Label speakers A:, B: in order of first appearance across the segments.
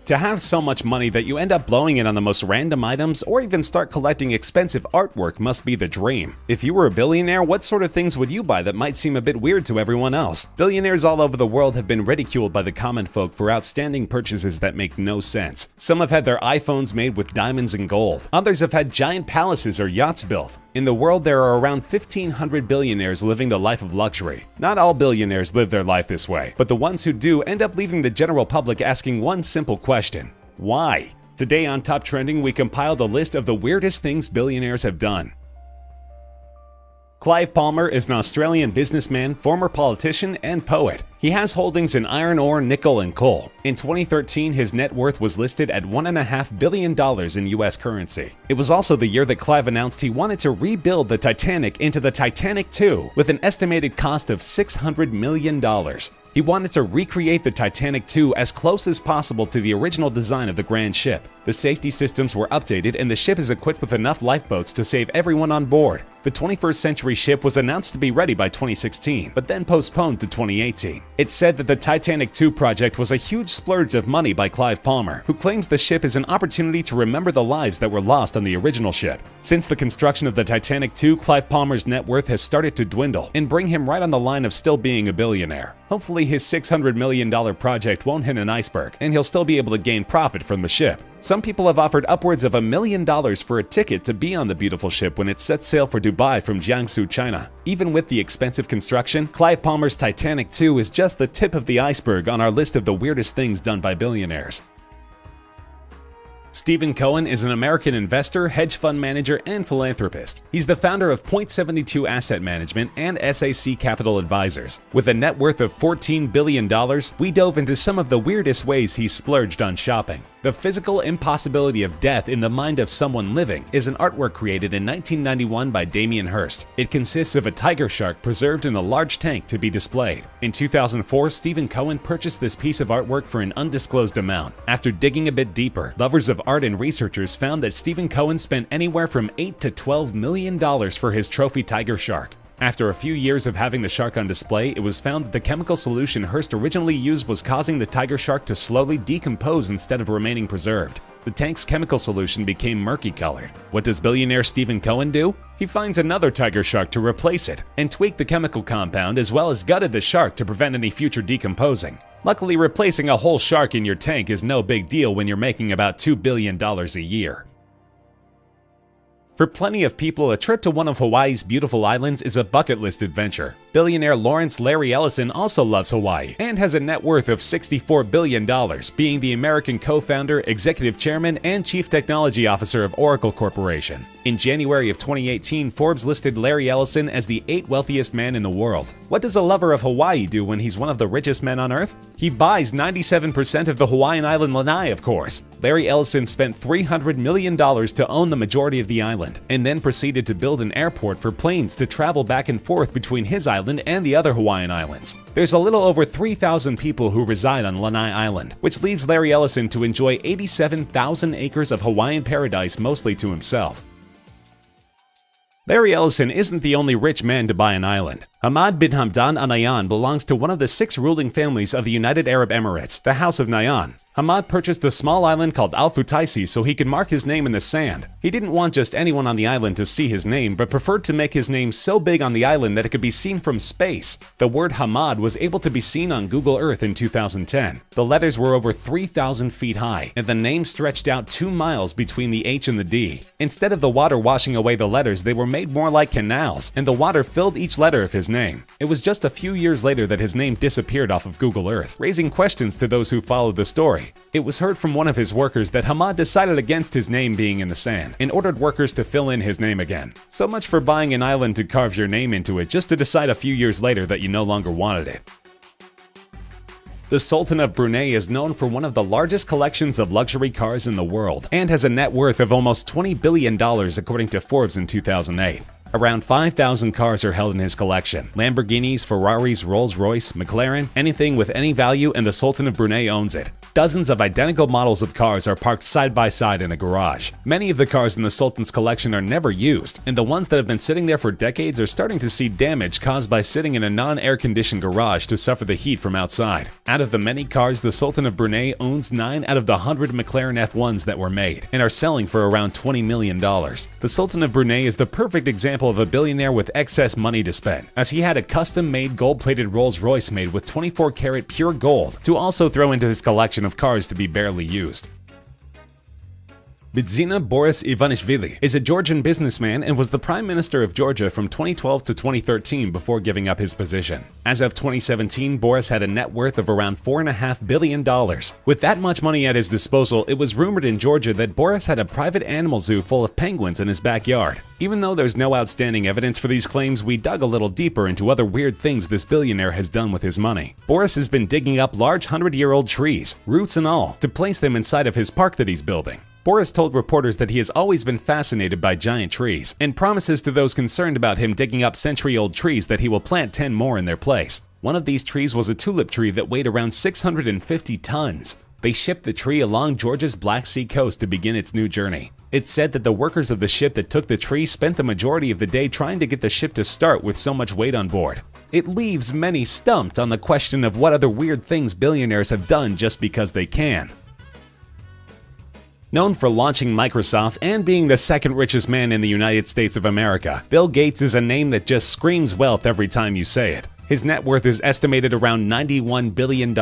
A: To have so much money that you end up blowing it on the most random items or even start collecting expensive artwork must be the dream. If you were a billionaire, what sort of things would you buy that might seem a bit weird to everyone else? Billionaires all over the world have been ridiculed by the common folk for outstanding purchases that make no sense. Some have had their iPhones made with diamonds and gold. Others have had giant palaces or yachts built. In the world, there are around 1,500 billionaires living the life of luxury. Not all billionaires live their life this way, but the ones who do end up leaving the general public asking one simple question: why? Today on Top Trending, we compiled a list of the weirdest things billionaires have done. Clive Palmer is an Australian businessman, former politician, and poet. He has holdings in iron ore, nickel, and coal. In 2013, his net worth was listed at $1.5 billion in US currency. It was also the year that Clive announced he wanted to rebuild the Titanic into the Titanic II with an estimated cost of $600 million. He wanted to recreate the Titanic II as close as possible to the original design of the grand ship. The safety systems were updated and the ship is equipped with enough lifeboats to save everyone on board. The 21st century ship was announced to be ready by 2016, but then postponed to 2018. It's said that the Titanic II project was a huge splurge of money by Clive Palmer, who claims the ship is an opportunity to remember the lives that were lost on the original ship. Since the construction of the Titanic II, Clive Palmer's net worth has started to dwindle and bring him right on the line of still being a billionaire. Hopefully his $600 million project won't hit an iceberg, and he'll still be able to gain profit from the ship. Some people have offered upwards of $1 million for a ticket to be on the beautiful ship when it sets sail for Dubai from Jiangsu, China. Even with the expensive construction, Clive Palmer's Titanic II is just the tip of the iceberg on our list of the weirdest things done by billionaires. Stephen Cohen is an American investor, hedge fund manager, and philanthropist. He's the founder of Point72 Asset Management and SAC Capital Advisors. With a net worth of $14 billion, we dove into some of the weirdest ways he's splurged on shopping. The Physical Impossibility of Death in the Mind of Someone Living is an artwork created in 1991 by Damien Hirst. It consists of a tiger shark preserved in a large tank to be displayed. In 2004, Stephen Cohen purchased this piece of artwork for an undisclosed amount. After digging a bit deeper, lovers of art and researchers found that Stephen Cohen spent anywhere from $8 to $12 million for his trophy tiger shark. After a few years of having the shark on display, it was found that the chemical solution Hirst originally used was causing the tiger shark to slowly decompose instead of remaining preserved. The tank's chemical solution became murky-colored. What does billionaire Stephen Cohen do? He finds another tiger shark to replace it, and tweaked the chemical compound as well as gutted the shark to prevent any future decomposing. Luckily, replacing a whole shark in your tank is no big deal when you're making about $2 billion a year. For plenty of people, a trip to one of Hawaii's beautiful islands is a bucket list adventure. Billionaire Lawrence Larry Ellison also loves Hawaii and has a net worth of $64 billion, being the American co-founder, executive chairman, and chief technology officer of Oracle Corporation. In January of 2018, Forbes listed Larry Ellison as the 8th wealthiest man in the world. What does a lover of Hawaii do when he's one of the richest men on earth? He buys 97% of the Hawaiian island Lanai, of course. Larry Ellison spent $300 million to own the majority of the island, and then proceeded to build an airport for planes to travel back and forth between his island and the other Hawaiian islands. There's a little over 3,000 people who reside on Lanai Island, which leaves Larry Ellison to enjoy 87,000 acres of Hawaiian paradise mostly to himself. Larry Ellison isn't the only rich man to buy an island. Hamad bin Hamdan Al Nahyan belongs to one of the 6 ruling families of the United Arab Emirates, the House of Nahyan. Hamad purchased a small island called Al Futaisi so he could mark his name in the sand. He didn't want just anyone on the island to see his name, but preferred to make his name so big on the island that it could be seen from space. The word Hamad was able to be seen on Google Earth in 2010. The letters were over 3,000 feet high, and the name stretched out 2 miles between the H and the D. Instead of the water washing away the letters, they were made more like canals, and the water filled each letter of his name. It was just a few years later that his name disappeared off of Google Earth, raising questions to those who followed the story. It was heard from one of his workers that Hamad decided against his name being in the sand and ordered workers to fill in his name again. So much for buying an island to carve your name into it just to decide a few years later that you no longer wanted it. The Sultan of Brunei is known for one of the largest collections of luxury cars in the world and has a net worth of almost $20 billion according to Forbes in 2008. Around 5,000 cars are held in his collection. Lamborghinis, Ferraris, Rolls-Royce, McLaren, anything with any value, and the Sultan of Brunei owns it. Dozens of identical models of cars are parked side by side in a garage. Many of the cars in the Sultan's collection are never used, and the ones that have been sitting there for decades are starting to see damage caused by sitting in a non-air-conditioned garage to suffer the heat from outside. Out of the many cars, the Sultan of Brunei owns 9 out of the 100 McLaren F1s that were made, and are selling for around $20 million. The Sultan of Brunei is the perfect example of a billionaire with excess money to spend, as he had a custom-made gold-plated Rolls-Royce made with 24-karat pure gold to also throw into his collection of cars to be barely used. Bidzina Boris Ivanishvili is a Georgian businessman and was the Prime Minister of Georgia from 2012 to 2013 before giving up his position. As of 2017, Boris had a net worth of around $4.5 billion. With that much money at his disposal, it was rumored in Georgia that Boris had a private animal zoo full of penguins in his backyard. Even though there's no outstanding evidence for these claims, we dug a little deeper into other weird things this billionaire has done with his money. Boris has been digging up large 100-year-old trees, roots and all, to place them inside of his park that he's building. Boris told reporters that he has always been fascinated by giant trees, and promises to those concerned about him digging up century-old trees that he will plant 10 more in their place. One of these trees was a tulip tree that weighed around 650 tons. They shipped the tree along Georgia's Black Sea coast to begin its new journey. It's said that the workers of the ship that took the tree spent the majority of the day trying to get the ship to start with so much weight on board. It leaves many stumped on the question of what other weird things billionaires have done just because they can. Known for launching Microsoft and being the second richest man in the United States of America, Bill Gates is a name that just screams wealth every time you say it. His net worth is estimated around $91 billion.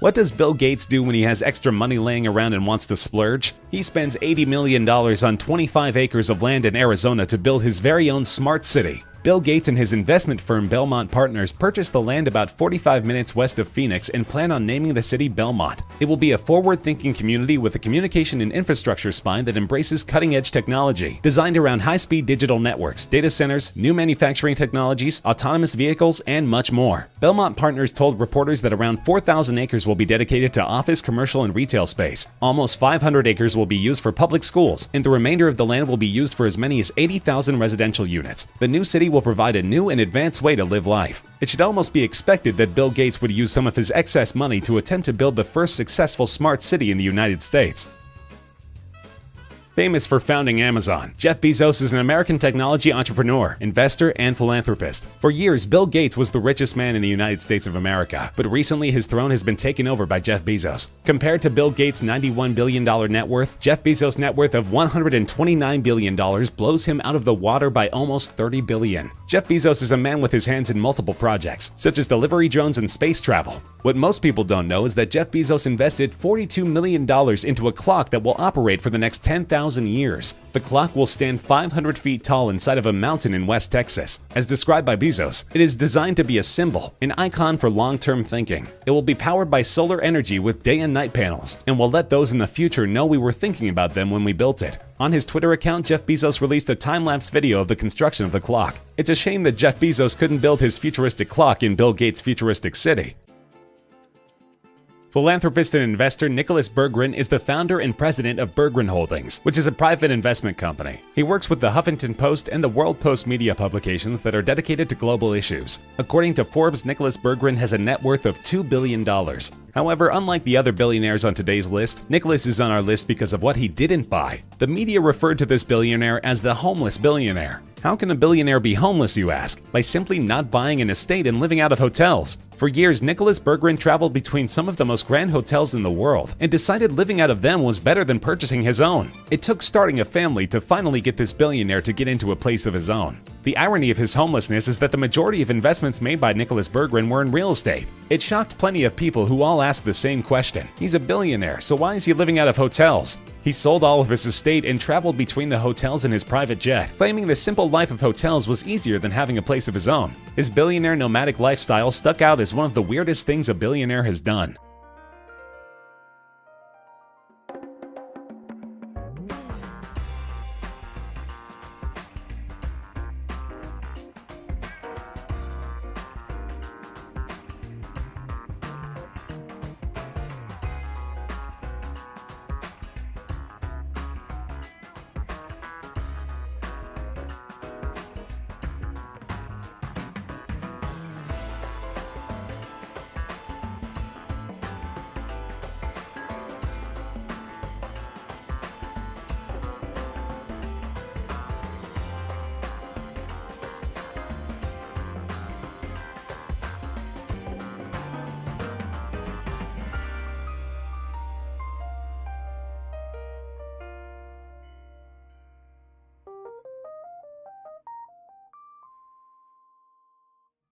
A: What does Bill Gates do when he has extra money laying around and wants to splurge? He spends $80 million on 25 acres of land in Arizona to build his very own smart city. Bill Gates and his investment firm Belmont Partners purchased the land about 45 minutes west of Phoenix and plan on naming the city Belmont. It will be a forward-thinking community with a communication and infrastructure spine that embraces cutting-edge technology, designed around high-speed digital networks, data centers, new manufacturing technologies, autonomous vehicles, and much more. Belmont Partners told reporters that around 4,000 acres will be dedicated to office, commercial, and retail space. Almost 500 acres will be used for public schools, and the remainder of the land will be used for as many as 80,000 residential units. The new city will provide a new and advanced way to live life. It should almost be expected that Bill Gates would use some of his excess money to attempt to build the first successful smart city in the United States. Famous for founding Amazon, Jeff Bezos is an American technology entrepreneur, investor, and philanthropist. For years, Bill Gates was the richest man in the United States of America, but recently his throne has been taken over by Jeff Bezos. Compared to Bill Gates' $91 billion net worth, Jeff Bezos' net worth of $129 billion blows him out of the water by almost $30 billion. Jeff Bezos is a man with his hands in multiple projects, such as delivery drones and space travel. What most people don't know is that Jeff Bezos invested $42 million into a clock that will operate for the next 10,000 years. The clock will stand 500 feet tall inside of a mountain in West Texas. As described by Bezos, it is designed to be a symbol, an icon for long-term thinking. It will be powered by solar energy with day and night panels, and will let those in the future know we were thinking about them when we built it. On his Twitter account, Jeff Bezos released a time-lapse video of the construction of the clock. It's a shame that Jeff Bezos couldn't build his futuristic clock in Bill Gates' futuristic city. Philanthropist and investor Nicholas Berggren is the founder and president of Berggren Holdings, which is a private investment company. He works with the Huffington Post and the World Post media publications that are dedicated to global issues. According to Forbes, Nicholas Berggren has a net worth of $2 billion. However, unlike the other billionaires on today's list, Nicholas is on our list because of what he didn't buy. The media referred to this billionaire as the homeless billionaire. How can a billionaire be homeless, you ask? By simply not buying an estate and living out of hotels. For years, Nicholas Berggren traveled between some of the most grand hotels in the world and decided living out of them was better than purchasing his own. It took starting a family to finally get this billionaire to get into a place of his own. The irony of his homelessness is that the majority of investments made by Nicholas Berggren were in real estate. It shocked plenty of people who all asked the same question. He's a billionaire, so why is he living out of hotels? He sold all of his estate and traveled between the hotels in his private jet, claiming the simple life of hotels was easier than having a place of his own. His billionaire nomadic lifestyle stuck out as one of the weirdest things a billionaire has done.